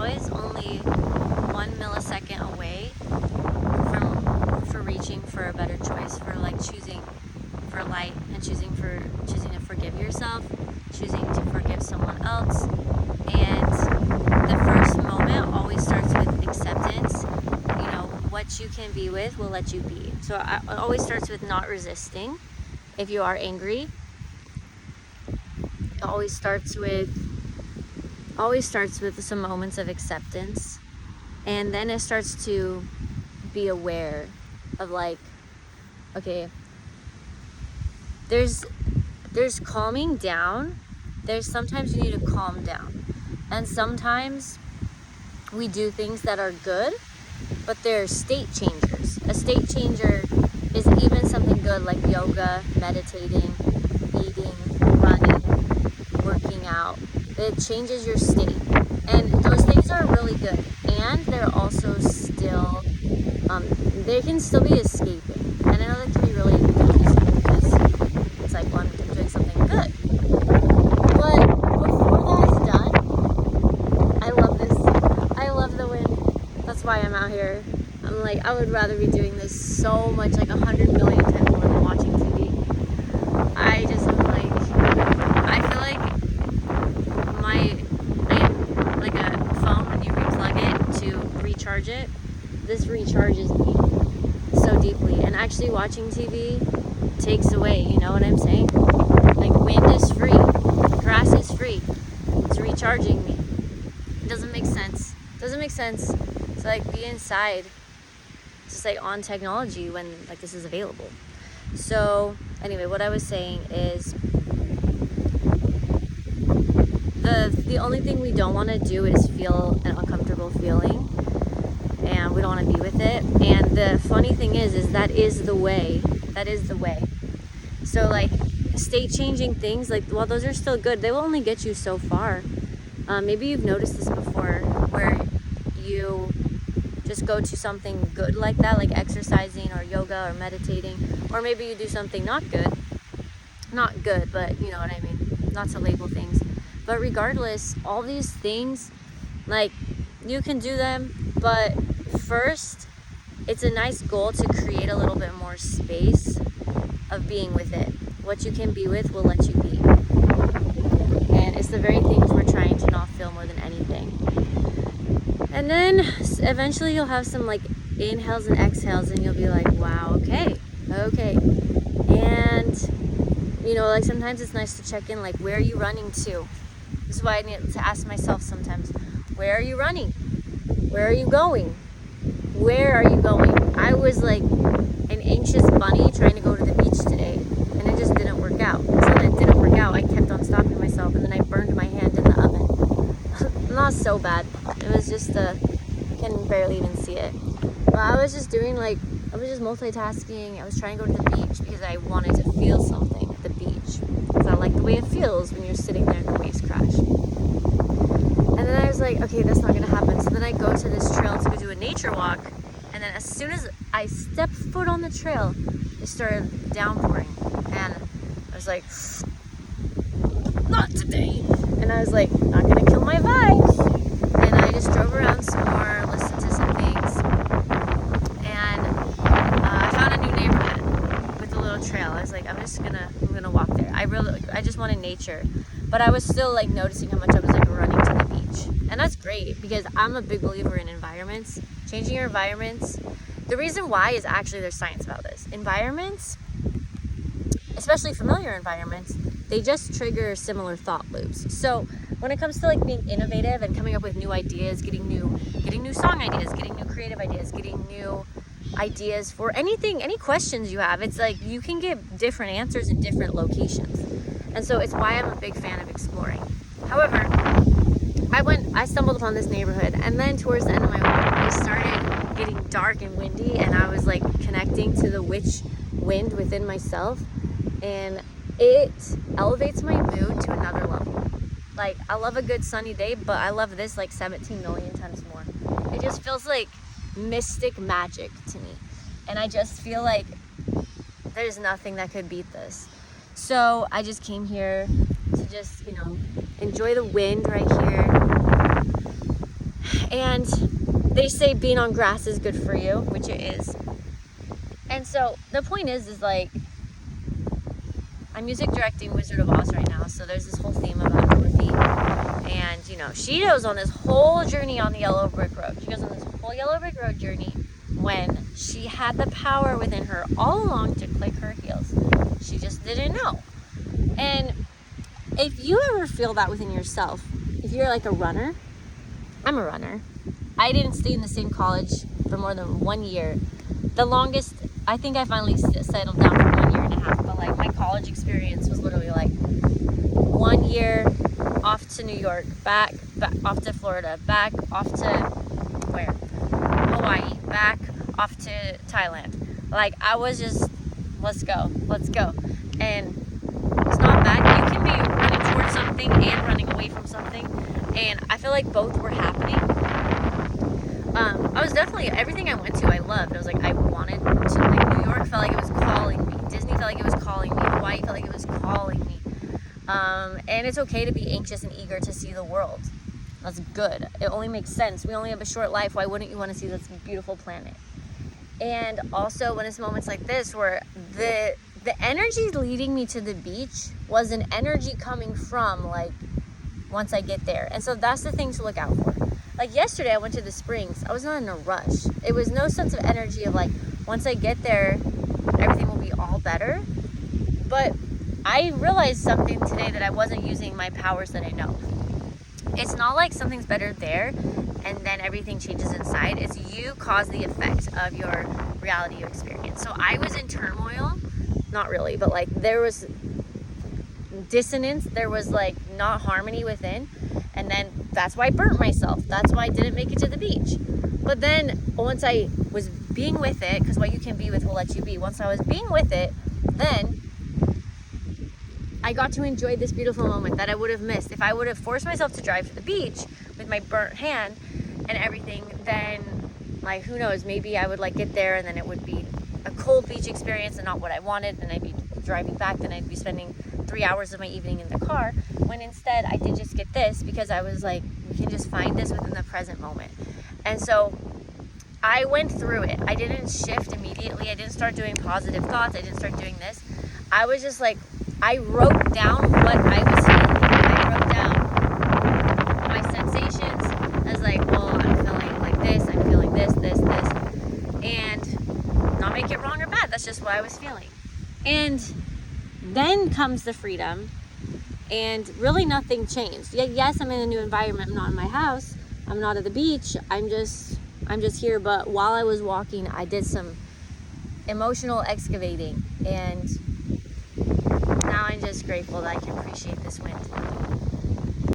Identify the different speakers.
Speaker 1: always only 1 millisecond away for reaching for a better choice, for like choosing for light and choosing to forgive yourself, choosing to forgive someone else. And the first moment always starts with acceptance. You know, what you can be with will let you be. So it always starts with not resisting. If you are angry, it always starts with some moments of acceptance, and then it starts to be aware of like, okay, there's calming down. There's sometimes you need to calm down, and sometimes we do things that are good, but they're state changers. A state changer is even something good like yoga, meditating, eating, running, working out. It changes your state, and those things are really good, and they're also still they can still be escaping. And I know that can be really confusing because it's like, well, I'm doing something good, but before that's done, I love the wind. That's why I'm out here. I'm like, I would rather be doing this so much, like 100 million times more than watching TV. I feel like I am like a phone when you replug it to recharge it. This recharges me so deeply, and actually watching TV takes away, you know what I'm saying? Like, wind is free, grass is free, it's recharging me. It doesn't make sense to like be inside, just like on technology when like this is available. So anyway, what I was saying is the only thing we don't want to do is feel an uncomfortable feeling, and we don't want to be with it. And the funny thing is that is the way. So like state changing things, like, while those are still good, they will only get you so far. Maybe you've noticed this before, where you just go to something good like that, like exercising or yoga or meditating, or maybe you do something not good, but you know what I mean, not to label things. But regardless, all these things, like, you can do them, but first, it's a nice goal to create a little bit more space of being with it. What you can be with will let you be. And it's the very things we're trying to not feel more than anything. And then eventually you'll have some like inhales and exhales, and you'll be like, wow, okay. And you know, like, sometimes it's nice to check in, like, where are you running to? This is why I need to ask myself sometimes, where are you running? Where are you going? Where are you going? I was like an anxious bunny trying to go to the beach today, and it just didn't work out. So when it didn't work out, I kept on stopping myself, and then I burned my hand in the oven. Not so bad. It was just can barely even see it. But I was just multitasking. I was trying to go to the beach because I wanted to feel something at the beach. Because I like the way it feels when you're sitting there and the waves crash. And then I was like, okay, that's not going to happen. So then I go to this trail to go do a nature walk. And then as soon as I stepped foot on the trail, it started downpouring. And I was like, not today. And I was like, not going to kill my vibes. And I just drove around some more, listened to some things. And I found a new neighborhood with a little trail. I was like, I'm going to walk there. I just wanted nature. But I was still like noticing how much I was like running to the beach. And that's great, because I'm a big believer in environments. Changing your environments. The reason why is actually there's science about this. Environments, especially familiar environments, they just trigger similar thought loops. So when it comes to like being innovative and coming up with new ideas, getting new song ideas, getting new creative ideas, getting new ideas for anything, any questions you have, it's like you can get different answers in different locations. And so it's why I'm a big fan of exploring. However, I stumbled upon this neighborhood, and then towards the end of my walk, it started getting dark and windy, and I was like connecting to the witch wind within myself, and it elevates my mood to another level. Like, I love a good sunny day, but I love this like 17 million times more. It just feels like mystic magic to me, and I just feel like there's nothing that could beat this. So I just came here to just, enjoy the wind right here. And they say being on grass is good for you, which it is. And so the point is like, I'm music directing Wizard of Oz right now, so there's this whole theme about Dorothy. And, you know, she goes on this whole journey on the Yellow Brick Road. She goes on this whole Yellow Brick Road journey when she had the power within her all along to click her heels. She just didn't know. And if you ever feel that within yourself, if you're like a runner, I'm a runner. I didn't stay in the same college for more than 1 year. The longest, I think I finally settled down for 1.5 years, but like my college experience was literally like 1 year off to New York, back off to Florida, back off to where? Hawaii, back off to Thailand. Like I was just, let's go. And it's not bad. You can be running towards something and running away from something. And I feel like both were happening. I was definitely, everything I went to, I loved. I was like, I wanted to, like, New York felt like it was calling me. Disney felt like it was calling me. Hawaii felt like it was calling me. And it's okay to be anxious and eager to see the world. That's good. It only makes sense. We only have a short life. Why wouldn't you want to see this beautiful planet? And also when it's moments like this where the energy leading me to the beach was an energy coming from, like, once I get there. And so that's the thing to look out for. Like yesterday I went to the Springs. I was not in a rush. It was no sense of energy of like, once I get there, everything will be all better. But I realized something today, that I wasn't using my powers that I know. It's not like something's better there and then everything changes inside. It's you cause the effect of your reality you experience. So I was in turmoil, not really, but like there was dissonance, there was like not harmony within, and then that's why I burnt myself. That's why I didn't make it to the beach. But then once I was being with it, because what you can be with will let you be, once I was being with it, then I got to enjoy this beautiful moment that I would have missed if I would have forced myself to drive to the beach with my burnt hand and everything. Then, like, who knows, maybe I would like get there and then it would be a cold beach experience and not what I wanted, and I'd be driving back, then I'd be spending 3 hours of my evening in the car, when instead I did just get this because I was like, we can just find this within the present moment. And so I went through it. I didn't shift immediately. I didn't start doing positive thoughts. I didn't start doing this. I was just like, I wrote down what I was feeling. I wrote down my sensations. I was like, well, I'm feeling like this. I'm feeling this. And not make it wrong or bad. That's just what I was feeling. And then comes the freedom, and really nothing changed. Yes, I'm in a new environment. I'm not in my house. I'm not at the beach. I'm just here. But while I was walking, I did some emotional excavating, and now I'm just grateful that I can appreciate this wind.